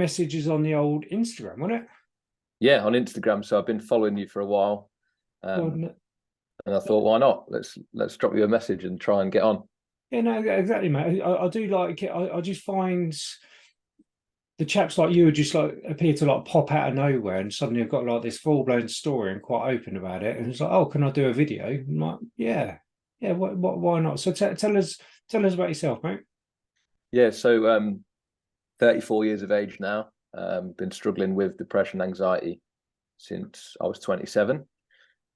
messages on the old Instagram, wasn't it? Yeah, on Instagram. So I've been following you for a while, Well, and I thought, why not? Let's drop you a message and try and get on. yeah, no, exactly, mate. I do like it. I just find the chaps like you just like appear to like pop out of nowhere, and suddenly I've got like this full blown story and quite open about it. And it's like, oh, can I do a video? I'm like, yeah, yeah. Why not? So tell us about yourself, mate. Yeah, so 34 years of age now. Been struggling with depression, anxiety since I was 27.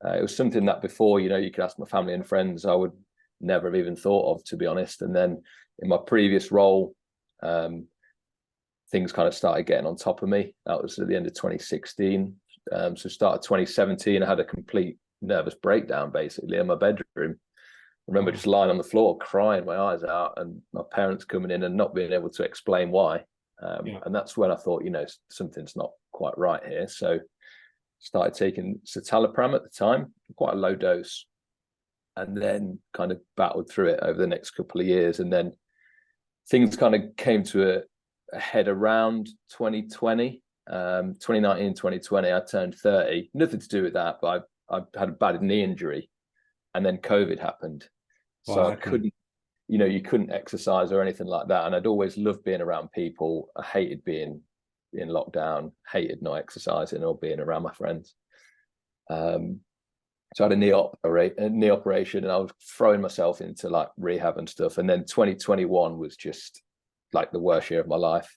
It was something that before, you could ask my family and friends, I would never have even thought of, to be honest. And then in my previous role, things kind of started getting on top of me. That was at the end of 2016. So started 2017, I had a complete nervous breakdown basically in my bedroom. I remember just lying on the floor crying my eyes out, and my parents coming in and not being able to explain why. And that's when I thought, something's not quite right here. So started taking citalopram at the time, quite a low dose, and then kind of battled through it over the next couple of years. And then things kind of came to a head around 2020, 2019, 2020. I turned 30, nothing to do with that, but I had a bad knee injury, and then COVID happened. So I couldn't, you couldn't exercise or anything like that. And I'd always loved being around people. I hated being in lockdown, hated not exercising or being around my friends. So I had a knee operation, and I was throwing myself into like rehab and stuff. And then 2021 was just like the worst year of my life.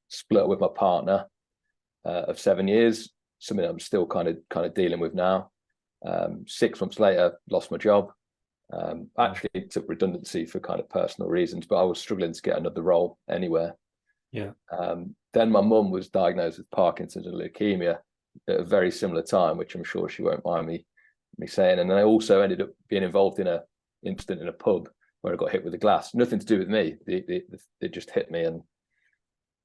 Split up with my partner of 7 years, something I'm still kind of dealing with now. 6 months later, lost my job. Actually took redundancy for kind of personal reasons, but I was struggling to get another role anywhere. Yeah. Then my mum was diagnosed with Parkinson's and leukemia at a very similar time, which I'm sure she won't mind me saying. And then I also ended up being involved in an incident in a pub where I got hit with a glass. Nothing to do with me. It just hit me, and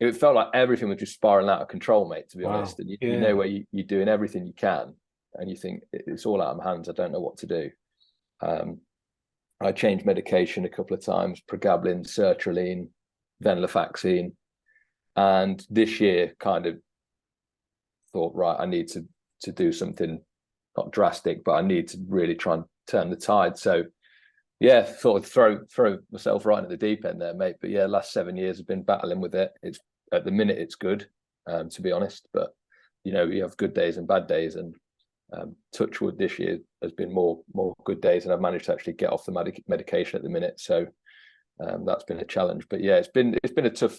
it felt like everything was just spiraling out of control, mate, to be honest. And you know where you're doing everything you can, and you think it's all out of my hands. I don't know what to do. I changed medication a couple of times, pregabalin, sertraline, venlafaxine. And this year kind of thought, right, I need to do something, not drastic, but I need to really try and turn the tide. So yeah, thought I'd throw myself right into the deep end there, mate. But yeah, last 7 years I've been battling with it. It's at the minute it's good, to be honest. But you have good days and bad days, and touch wood, this year has been more good days, and I've managed to actually get off the medication at the minute. So that's been a challenge. But yeah, it's been a tough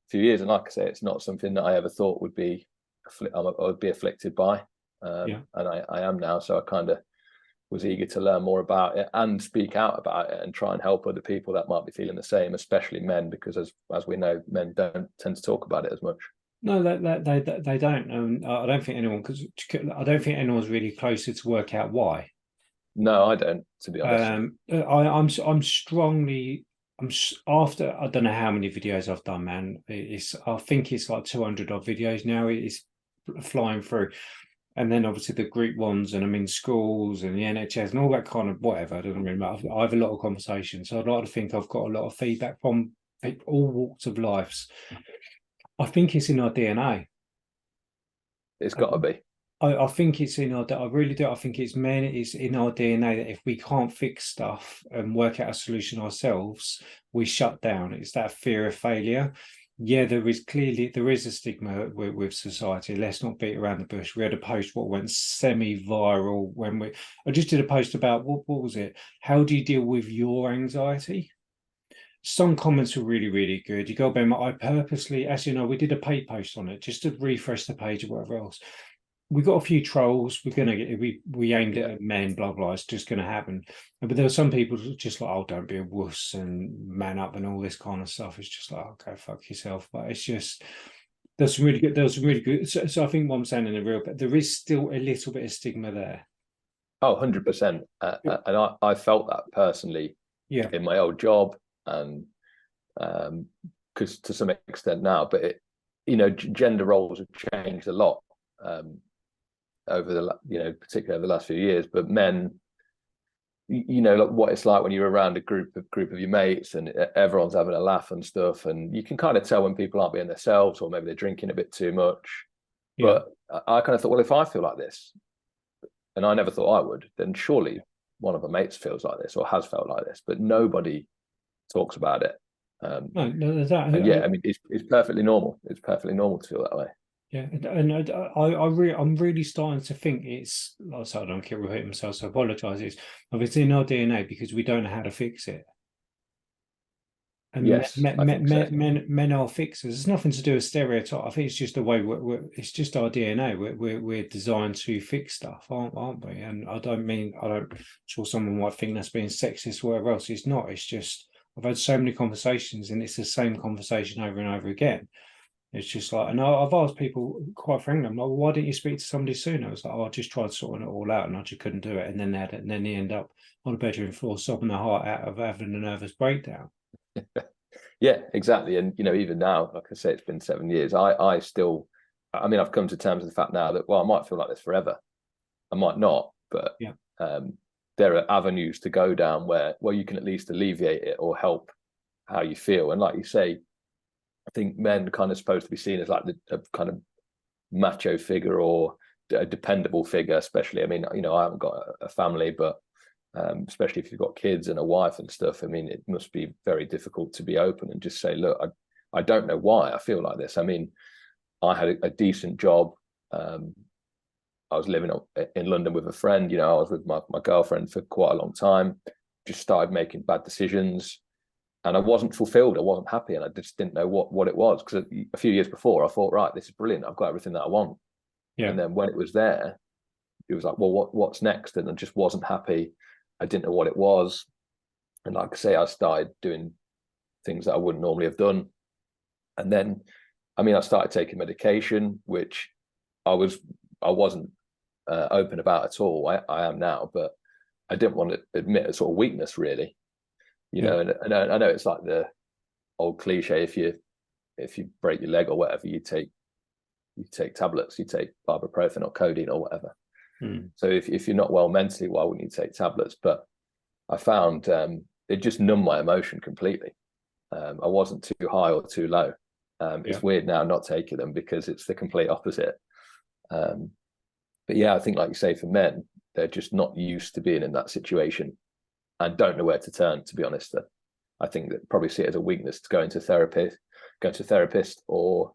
few years, and like I say, it's not something that I ever thought would be I would be afflicted by, and I am now. So I kind of was eager to learn more about it and speak out about it and try and help other people that might be feeling the same, especially men, because as we know, men don't tend to talk about it as much. No, they don't. I don't think anyone, because I don't think anyone's really closer to work out why. No, I don't, to be honest. I'm strongly. After I don't know how many videos I've done, man. I think it's like 200 odd videos now. It's flying through, and then obviously the group ones, and I'm in schools and the NHS and all that kind of whatever. It doesn't really matter. I have a lot of conversations, so I'd like to think I've got a lot of feedback from all walks of life. I think it's in our DNA. It's got to be. I think it's in our. I really do. I think it's in our DNA that if we can't fix stuff and work out a solution ourselves, we shut down. It's that fear of failure. Yeah, there is a stigma with society. Let's not beat around the bush. We had a post what went semi-viral when I just did a post about what was it? How do you deal with your anxiety? Some comments were really, really good. You go, Ben, I purposely, as you know, we did a paid post on it just to refresh the page or whatever else. We got a few trolls. We're gonna get we aimed it at men, blah blah. It's just gonna happen. But there were some people just like, oh, don't be a wuss and man up and all this kind of stuff. It's just like, okay, fuck yourself. But it's just there's some really good. So I think what I'm saying in the real, but there is still a little bit of stigma there. Oh, 100%. And I felt that personally in my old job, and because to some extent now, but gender roles have changed a lot over the particularly over the last few years. But men you know, like what it's like when you're around a group of your mates and everyone's having a laugh and stuff, and you can kind of tell when people aren't being themselves, or maybe they're drinking a bit too much. Yeah. But I kind of thought, well, if I feel like this, and I never thought I would, then surely one of my mates feels like this or has felt like this, but nobody talks about it. No, And yeah, I mean, it's perfectly normal. It's perfectly normal to feel that way. yeah, and I'm really starting to think it's, like I said, I don't keep repeating myself, so I apologize. It's in our DNA because we don't know how to fix it. And Yes, I think so. men are fixers. It's nothing to do with stereotype. I think it's just the way it's just our DNA. We're designed to fix stuff, aren't we? And I don't. I'm sure someone might think that's being sexist, or whatever else. It's not. It's just I've had so many conversations, and it's the same conversation over and over again. It's just like, and I've asked people quite frankly, I'm like, well, why didn't you speak to somebody sooner? I was like, oh, I just tried sorting it all out, and I just couldn't do it. And then they end up on the bedroom floor, sobbing their heart out of having a nervous breakdown. Yeah, exactly. And you know, even now, like I say, it's been 7 years. I still, I mean, I've come to terms with the fact now that, well, I might feel like this forever. I might not, but Yeah. there are avenues to go down where you can at least alleviate it or help how you feel. And like you say, I think men kind of supposed to be seen as like a kind of macho figure or a dependable figure, especially. I mean, you know, I haven't got a family, but especially if you've got kids and a wife and stuff, I mean, it must be very difficult to be open and just say, look, I don't know why I feel like this. I mean, I had a decent job. I was living in London with a friend. You know, I was with my girlfriend for quite a long time. Just started making bad decisions, and I wasn't fulfilled. I wasn't happy, and I just didn't know what it was. Because a few years before, I thought, right, this is brilliant. I've got everything that I want. Yeah. And then when it was there, it was like, well, what's next? And I just wasn't happy. I didn't know what it was. And like I say, I started doing things that I wouldn't normally have done. And then, I mean, I started taking medication, which I wasn't open about at all. I am now, but I didn't want to admit a sort of weakness, really. You know, and I know it's like the old cliche: if you break your leg or whatever, you take tablets, you take ibuprofen or codeine or whatever. So if you're not well mentally, why wouldn't you take tablets? But I found it just numbed my emotion completely. I wasn't too high or too low. It's weird now not taking them because it's the complete opposite. But yeah, I think like you say, for men, they're just not used to being in that situation and don't know where to turn, to be honest. I think that probably see it as a weakness to go to a therapist or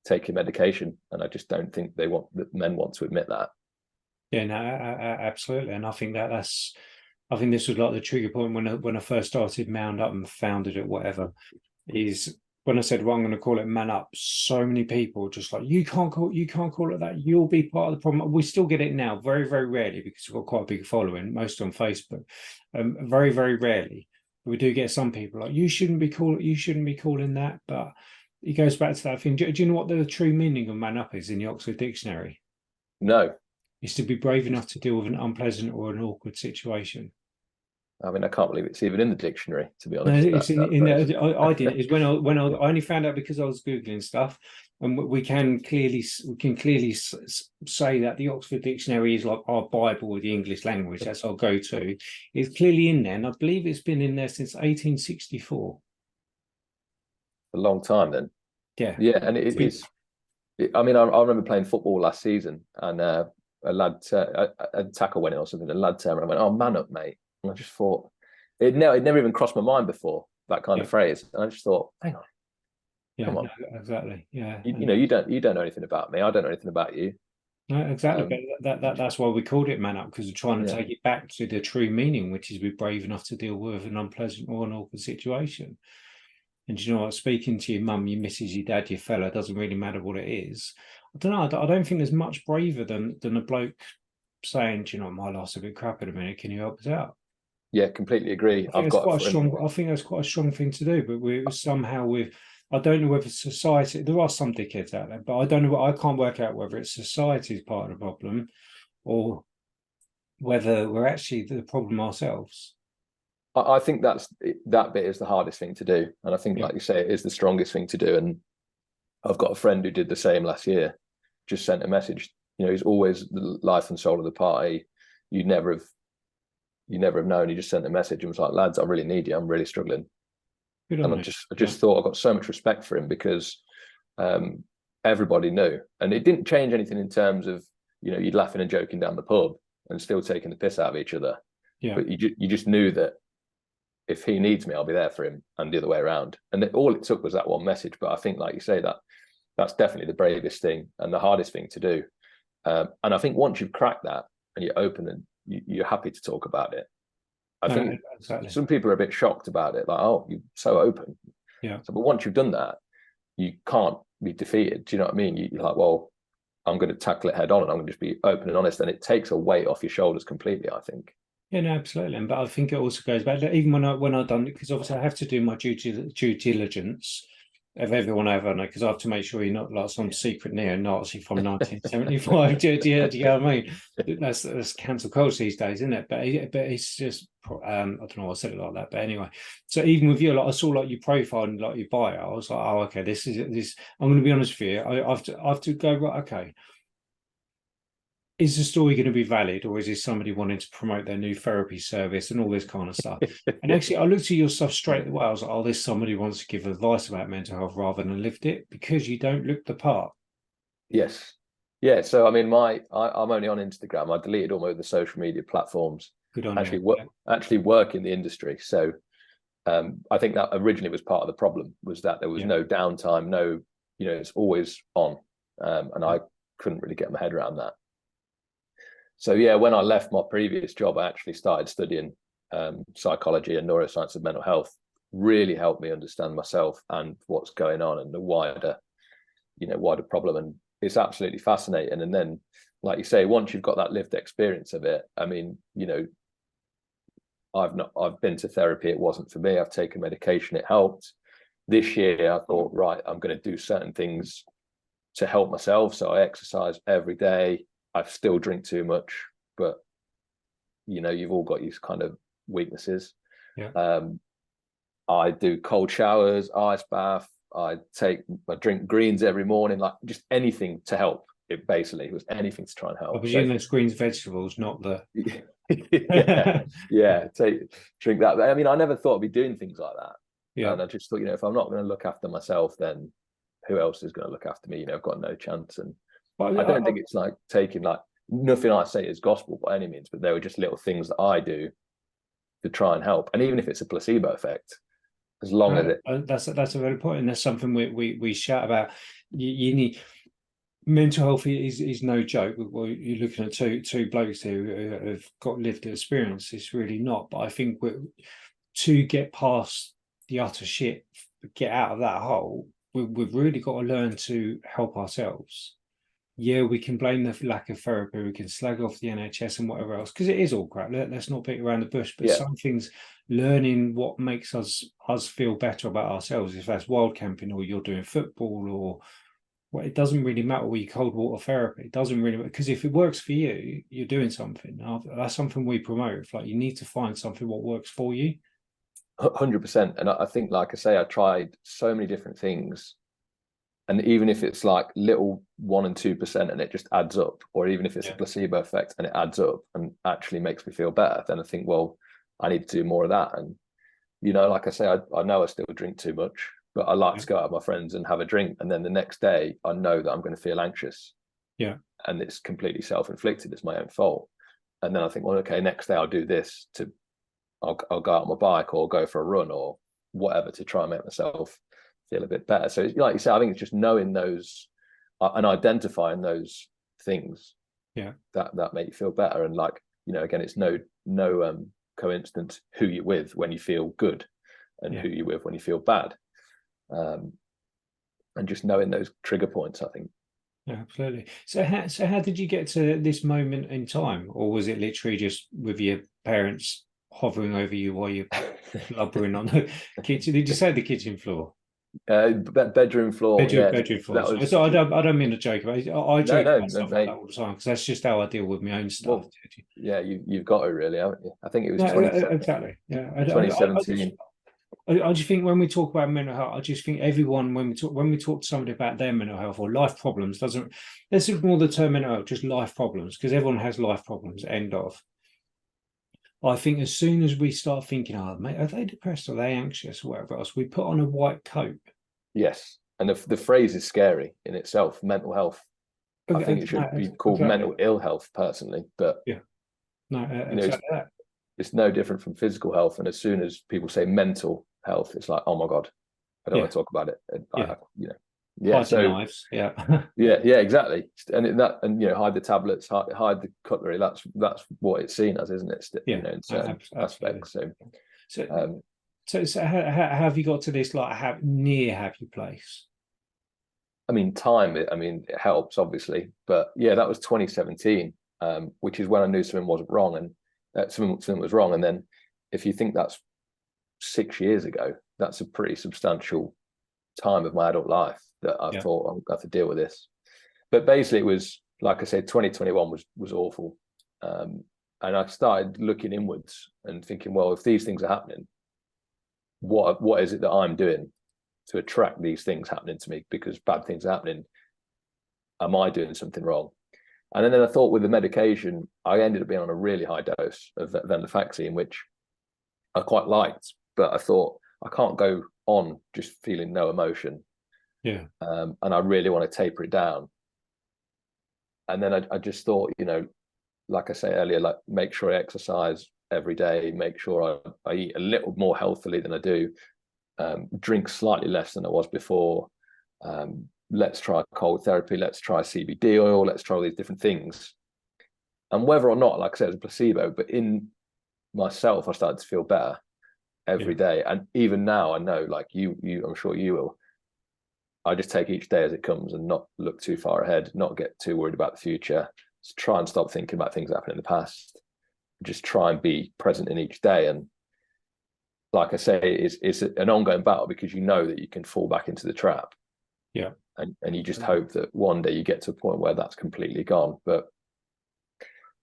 take your medication. And I just don't think that men want to admit that. Yeah, no, absolutely. And I think I think this was like the trigger point when I first started MANUP and founded it, whatever, is when I said, well, I'm going to call it MANUP. So many people just like, you can't call it that. You'll be part of the problem. We still get it now, very, very rarely, because we've got quite a big following, most on Facebook. Very, very rarely. But we do get some people like, you shouldn't be calling that. But it goes back to that thing. Do you know what the true meaning of MANUP is in the Oxford Dictionary? No. Is to be brave enough to deal with an unpleasant or an awkward situation. I mean, I can't believe it's even in the dictionary, to be No, honest. it's I didn't. Is when I only found out because I was googling stuff, and we can clearly say that the Oxford Dictionary is like our Bible with the English language. That's our go-to. It's clearly in there, and I believe it's been in there since 1864. A long time then. Yeah, yeah, and it's. I mean, I remember playing football last season, and a lad, a tackle went in or something. A lad turned around and went, "Oh, man up, mate!" And I just thought, it never even crossed my mind before, that kind of phrase. And I just thought, hang on, come on, no, exactly, yeah. You know, you don't know anything about me. I don't know anything about you. No, exactly. That's why we called it Man Up, because we're trying to take it back to the true meaning, which is be brave enough to deal with an unpleasant or an awkward situation. And you know what? Speaking to your mum, your missus, your dad, your fella, doesn't really matter what it is. I don't know. I don't think there's much braver than a bloke saying, "Do you know, my life's a bit crap at a minute. Can you help us out?" Yeah, completely agree. I think that's quite a strong thing to do. But I don't know whether society. There are some dickheads out there, but I don't know. I can't work out whether it's society's part of the problem or whether we're actually the problem ourselves. I think that bit is the hardest thing to do, and I think, like you say, it is the strongest thing to do. And I've got a friend who did the same last year. Just sent a message. You know, he's always the life and soul of the party. You'd never have you never have known. He just sent a message and was like, lads, I really need you. I'm really struggling. Good And on I you. just thought I got so much respect for him because everybody knew. And it didn't change anything in terms of, you know, you'd laughing and joking down the pub and still taking the piss out of each other. Yeah. But you just knew that if he needs me, I'll be there for him, and the other way around. And all it took was that one message. But I think, like you say, that's definitely the bravest thing and the hardest thing to do. And I think once you've cracked that and you're open and you're happy to talk about it, I think exactly. some people are a bit shocked about it, like, oh, you're so open. Yeah. So, but once you've done that, you can't be defeated. Do you know what I mean? You're like, well, I'm going to tackle it head on and I'm going to just be open and honest. And it takes a weight off your shoulders completely, I think. Yeah, no, absolutely. But I think it also goes back, even when I've done it, because obviously I have to do my due diligence of everyone I ever know, because I have to make sure you're not like some secret neo-Nazi from 1975. do you know what I mean? That's cancel culture these days, isn't it? But it's just I don't know why I said it like that, but anyway. So even with you, like I saw like your profile and like your bio, I was like, oh, okay, this. I'm going to be honest with you. I have to go, right, okay. Is the story going to be valid, or is this somebody wanting to promote their new therapy service and all this kind of stuff? And actually, I looked at your stuff straight away. I was like, oh, this somebody wants to give advice about mental health rather than lived it, because you don't look the part. Yes. Yeah. So, I mean, I'm only on Instagram. I deleted all the social media platforms. Good on Actually, you. actually work in the industry. So, I think that originally was part of the problem, was that there was no downtime, no, you know, it's always on. And I couldn't really get my head around that. So yeah, when I left my previous job, I actually started studying psychology and neuroscience of mental health. Really helped me understand myself and what's going on and the wider problem. And it's absolutely fascinating. And then, like you say, once you've got that lived experience of it, I mean, you know, I've been to therapy. It wasn't for me. I've taken medication. It helped. This year, I thought, right, I'm going to do certain things to help myself. So I exercise every day. I still drink too much, but you know, you've all got these kind of weaknesses. Yeah. I do cold showers, ice bath. I drink greens every morning, like just anything to help. It basically was anything to try and help. I presume those greens vegetables, not the. Drink that. I mean, I never thought I'd be doing things like that. Yeah. And I just thought, you know, if I'm not going to look after myself, then who else is going to look after me? You know, I've got no chance. And I don't think it's like taking, like, nothing I say is gospel by any means, but there were just little things that I do to try and help. And even if it's a placebo effect, as long as it. That's a very point. And that's something we shout about. You need. Mental health is no joke. Well, you're looking at two blokes here who have got lived experience. It's really not. But I think to get past the utter shit, get out of that hole, we've really got to learn to help ourselves. Yeah, we can blame the lack of therapy. We can slag off the NHS and whatever else, because it is all crap. Let's not beat around the bush. But some things, learning what makes us feel better about ourselves, if that's wild camping or you're doing football or. Well, it doesn't really matter where you cold water therapy. It doesn't really matter, because if it works for you, you're doing something. That's something we promote. It's like you need to find something what works for you. 100%. And I think, like I say, I tried so many different things. And even if it's like little 1% and 2% and it just adds up, or even if it's a placebo effect and it adds up and actually makes me feel better, then I think, well, I need to do more of that. And, you know, like I say, I know I still drink too much, but I like to go out with my friends and have a drink. And then the next day I know that I'm going to feel anxious. Yeah. And it's completely self-inflicted. It's my own fault. And then I think, well, okay, next day I'll do this I'll go out on my bike or go for a run or whatever to try and make myself feel a bit better. So like you say, I think it's just knowing those and identifying those things that make you feel better. And like, you know, again, it's no coincidence who you're with when you feel good and who you're with when you feel bad. And just knowing those trigger points, I think. Yeah, absolutely. So how did you get to this moment in time, or was it literally just with your parents hovering over you while you're blubbering on the kitchen? Did you say the kitchen floor? Bedroom floor. Bedroom floor. So I don't mean to joke about it. I joke about stuff like that all the time, because that's just how I deal with my own stuff. Well, yeah, you've got it really, haven't you? I think it was exactly. Yeah, 2017. I just think when we talk about mental health, I just think everyone, when we talk to somebody about their mental health or life problems, let's ignore the term mental health, just life problems, because everyone has life problems. End of. I think as soon as we start thinking, oh, mate, are they depressed? Are they anxious or whatever else? We put on a white coat. Yes. And the phrase is scary in itself, mental health. I think it should be called Exactly. mental ill health personally, but Yeah. No, you know, exactly that. it's no different from physical health. And as soon as people say mental health, it's like, oh my God, I don't Yeah. want to talk about it. And Yeah. you know, yeah. Hide the So knives. Yeah. yeah, exactly. And you know, hide the tablets, hide the cutlery. That's what it's seen as, isn't it? You Yeah. know, in certain Absolutely. aspects. So, So, um, so how have you got to this like near happy place? I mean, it helps obviously, but yeah, that was 2017, which is when I knew something wasn't wrong, and something was wrong. And then, if you think that's 6 years ago, that's a pretty substantial time of my adult life that I Yeah. thought I'm going to have to deal with this. But basically, it was like I said, 2021 was awful, and I started looking inwards and thinking, well, if these things are happening, what is it that I'm doing to attract these things happening to me? Because bad things are happening. Am I doing something wrong? And then I thought with the medication, I ended up being on a really high dose of venlafaxine, which I quite liked, but I thought I can't go on just feeling no emotion. Yeah. And I really want to taper it down. And then I just thought, you know, like I say earlier, like make sure I exercise every day, make sure I eat a little more healthily than I do, drink slightly less than I was before. Let's try cold therapy, let's try CBD oil, let's try all these different things. And whether or not, like I said, it's a placebo, but in myself, I started to feel better every day. And even now, I know, like you, I'm sure you will. I just take each day as it comes and not look too far ahead, not get too worried about the future. Just try and stop thinking about things that happened in the past. Just try and be present in each day. And like I say, it's an ongoing battle because you know that you can fall back into the trap. Yeah. And you just hope that one day you get to a point where that's completely gone. But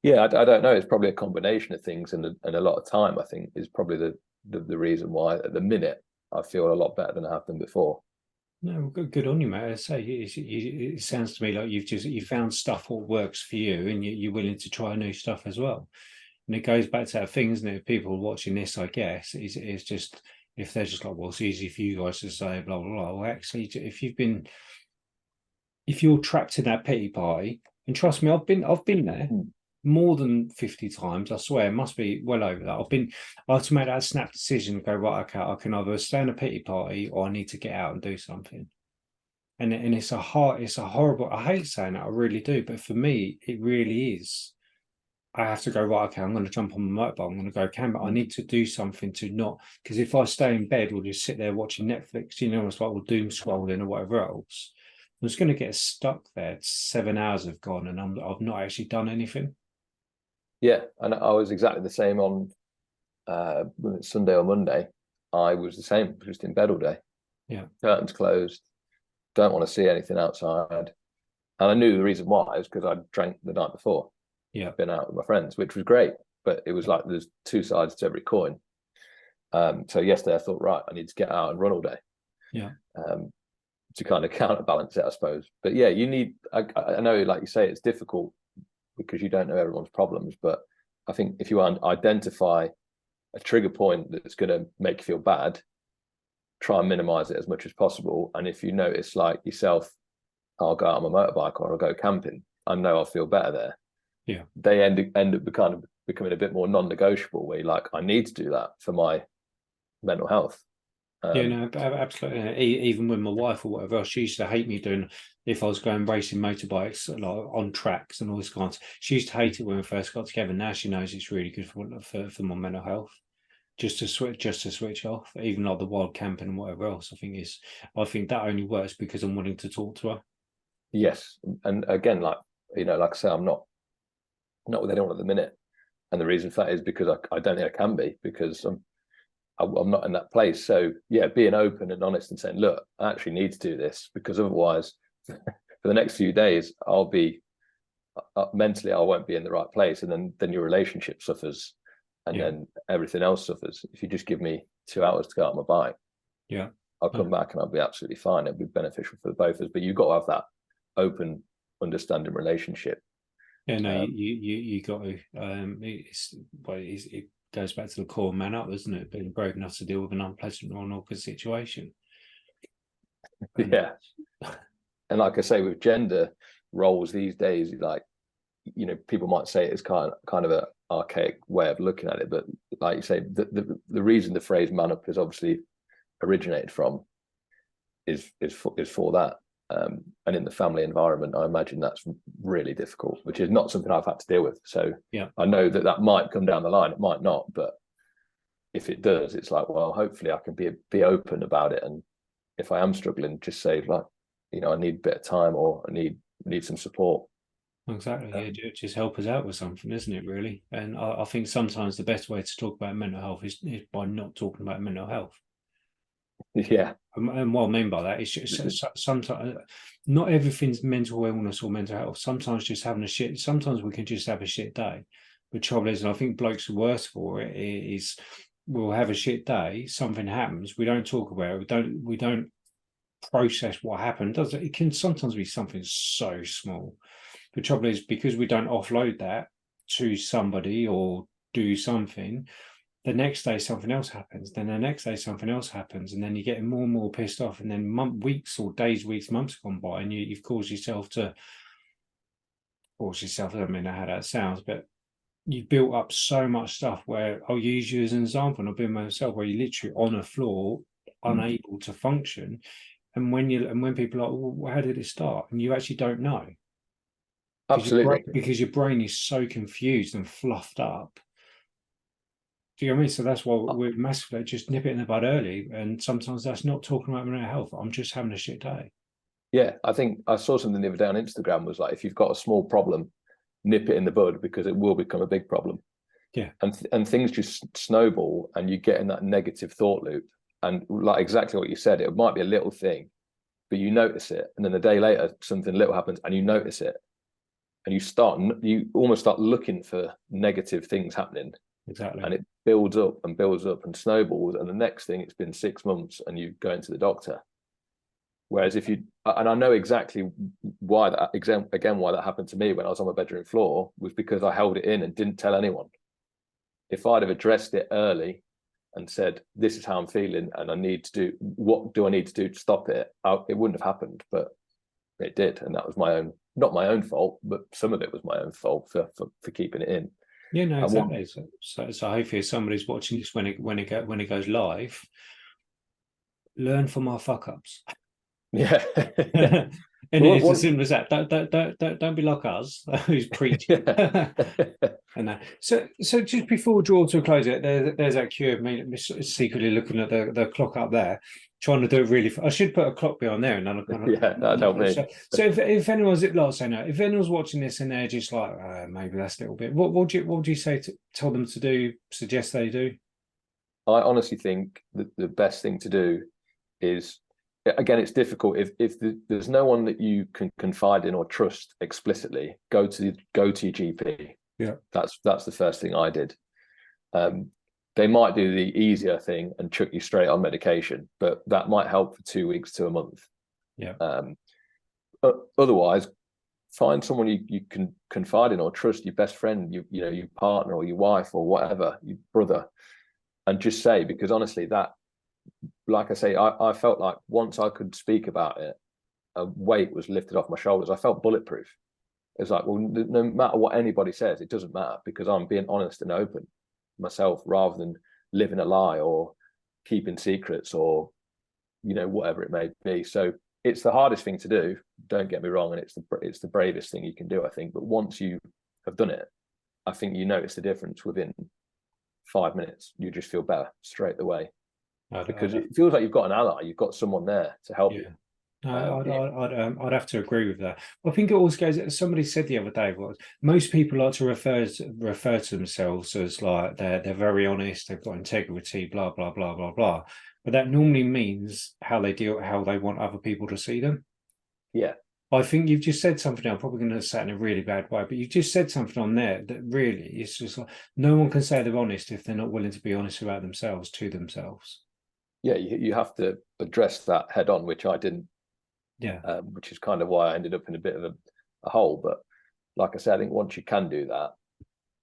yeah, I don't know. It's probably a combination of things, and a lot of time, I think, is probably the reason why at the minute I feel a lot better than I have done before. No, good on you, mate. I say it sounds to me like you found stuff what works for you, and you're willing to try new stuff as well. And it goes back to that thing, isn't it? If people watching this, I guess, is just if they're just like, well, it's easy for you guys to say, blah blah blah. Well, actually, if you're trapped in that pity party, and trust me, I've been there more than 50 times. I swear, it must be well over that. I had to make that snap decision and go, right, okay, I can either stay in a pity party or I need to get out and do something. And it's a horrible, I hate saying that, I really do, but for me, it really is. I have to go, right, okay, I'm going to jump on my motorbike, I'm going to go camp. I need to do something to not, because if I stay in bed or just sit there watching Netflix, you know, it's like, well, doom scrolling or whatever else, I'm just going to get stuck there. 7 hours have gone and I've not actually done anything. Yeah, and I was exactly the same on Sunday or Monday. I was the same, just in bed all day. Yeah. Curtains closed, don't want to see anything outside. And I knew the reason why was because I drank the night before. Yeah. Been out with my friends, which was great, but it was like there's two sides to every coin. So yesterday I thought, right, I need to get out and run all day. Yeah. To kind of counterbalance it, I suppose. But yeah, you need. I know, like you say, it's difficult because you don't know everyone's problems. But I think if you identify a trigger point that's going to make you feel bad, try and minimize it as much as possible. And if you notice, like yourself, I'll go out on my motorbike or I'll go camping, I know I'll feel better there. Yeah. They end up kind of becoming a bit more non-negotiable, where you're like, I need to do that for my mental health. Yeah, no, absolutely. Even with my wife or whatever else, she used to hate me doing if I was going racing motorbikes like on tracks and all this kind of. She used to hate it when we first got together. Now she knows it's really good for my mental health. Just to switch off, even like the wild camping and whatever else. I think that only works because I'm wanting to talk to her. Yes, and again, like like I say, I'm not with anyone at the minute, and the reason for that is because I don't think I can be, because I'm not in that place. So yeah, being open and honest and saying, look, I actually need to do this, because otherwise, for the next few days, I'll be mentally, I won't be in the right place, and then your relationship suffers, and then everything else suffers. If you just give me 2 hours to go out on my bike, Yeah, I'll come back and I'll be absolutely fine. It'll be beneficial for both of us. But you've got to have that open, understanding relationship. yeah. No, you got to. It's goes back to the core man up, isn't it? Being brave enough to deal with an unpleasant or an awkward situation. Yeah. And like I say, with gender roles these days, like, you know, people might say it's kind of an archaic way of looking at it, but like you say, the reason the phrase "MANUP" is obviously originated from is for that. And in the family environment, I imagine that's really difficult, which is not something I've had to deal with. So yeah, I know that might come down the line. It might not, but if it does, it's like, well, hopefully I can be open about it. And if I am struggling, just say, like, you know, I need a bit of time, or I need some support. exactly. Yeah, just help us out with something, isn't it? Really. And I think sometimes the best way to talk about mental health is by not talking about mental health. Yeah. And what I mean by that is just, sometimes not everything's mental illness or mental health. Sometimes just having a shit. Sometimes we can just have a shit day. The trouble is, and I think blokes are worse for it, is we'll have a shit day. Something happens. We don't talk about it. We don't process what happened. Does it? It can sometimes be something so small. The trouble is, because we don't offload that to somebody or do something, the next day something else happens, then the next day something else happens, and then you're getting more and more pissed off, and then weeks or days, weeks, months have gone by, and you've caused yourself. I don't mean how that sounds, but you've built up so much stuff where I'll use you as an example, and I've been myself, where you're literally on a floor, unable to function. And when people are like, well, how did it start? And you actually don't know. Absolutely. Because your brain is so confused and fluffed up. Do you know what I mean? So that's why we're massively just nip it in the bud early. And sometimes that's not talking about mental health. I'm just having a shit day. Yeah, I think I saw something the other day on Instagram, was like, if you've got a small problem, nip it in the bud, because it will become a big problem. Yeah. And things just snowball, and you get in that negative thought loop. And like exactly what you said, it might be a little thing, but you notice it, and then a day later something little happens and you notice it, and you almost start looking for negative things happening. Exactly. And it builds up and snowballs, and the next thing, it's been 6 months and you go into the doctor. Whereas if you, and I know exactly why why that happened to me when I was on my bedroom floor, was because I held it in and didn't tell anyone. If I'd have addressed it early and said, this is how I'm feeling, and what do I need to do to stop it, it wouldn't have happened, but it did. And that was not my own fault, but some of it was my own fault for keeping it in. Yeah, no, exactly. So hopefully if somebody's watching this when it goes live, learn from our fuck ups. Yeah. And it's as simple as that. Don't be like us who's preaching. And so just before we draw to a close, there's that queue of me secretly looking at the clock up there, trying to do it really. I should put a clock behind there, and then yeah, that'd help me. So if anyone's if anyone's watching this and they're just like, maybe that's a little bit, what would you say to tell them to do? Suggest they do? I honestly think that the best thing to do is, again, it's difficult if there's no one that you can confide in or trust explicitly, go to your GP. Yeah, that's the first thing I did. They might do the easier thing and chuck you straight on medication, but that might help for 2 weeks to a month. Yeah. Otherwise, find someone you can confide in or trust, your best friend, your partner or your wife or whatever, your brother, and just say, because honestly, that, like I say, I felt like once I could speak about it, a weight was lifted off my shoulders. I felt bulletproof. It's like, well, no matter what anybody says, it doesn't matter, because I'm being honest and open myself, rather than living a lie or keeping secrets or, whatever it may be. So it's the hardest thing to do, don't get me wrong, and it's the bravest thing you can do, I think. But once you have done it, I think you notice the difference within 5 minutes. You just feel better straight away, because it feels like you've got an ally, you've got someone there to help you. I'd have to agree with that. I think it also goes. Somebody said the other day, was most people like to refer to themselves as like they're very honest, they've got integrity, blah blah blah blah blah. But that normally means how they want other people to see them. Yeah. I think you've just said something. I'm probably going to say it in a really bad way, but you just said something on there that really, it's just like no one can say they're honest if they're not willing to be honest about themselves to themselves. Yeah, you have to address that head on, which I didn't. Yeah. Which is kind of why I ended up in a bit of a hole. But like I said, I think once you can do that,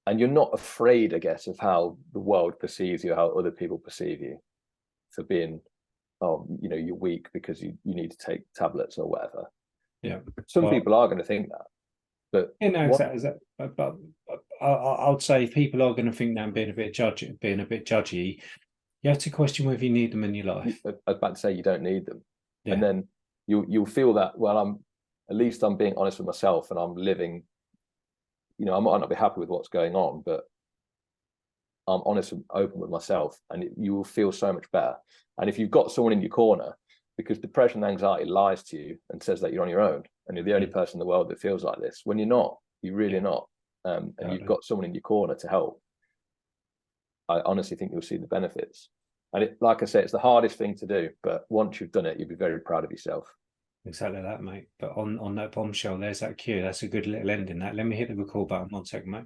and you're not afraid, I guess, of how the world perceives you, how other people perceive you for being, oh, you know, you're weak because you need to take tablets or whatever. Yeah. Some Well, people are going to think that, but you know, exactly. But I would say if people are going to think that and being a bit judgy, you have to question whether you need them in your life. I was about to say you don't need them, Yeah. and then you'll feel that, well, at least I'm being honest with myself and I'm living. You know, I might not be happy with what's going on, but I'm honest and open with myself, and you will feel so much better. And if you've got someone in your corner, because depression and anxiety lies to you and says that you're on your own and you're the only person in the world that feels like this, when you're not, you're really not. And you've got someone in your corner to help. I honestly think you'll see the benefits. And like I say, it's the hardest thing to do, but once you've done it, you'll be very proud of yourself. Exactly that, mate. But on that bombshell, there's that cue. That's a good little ending. That. Let me hit the record button. 1 second, mate.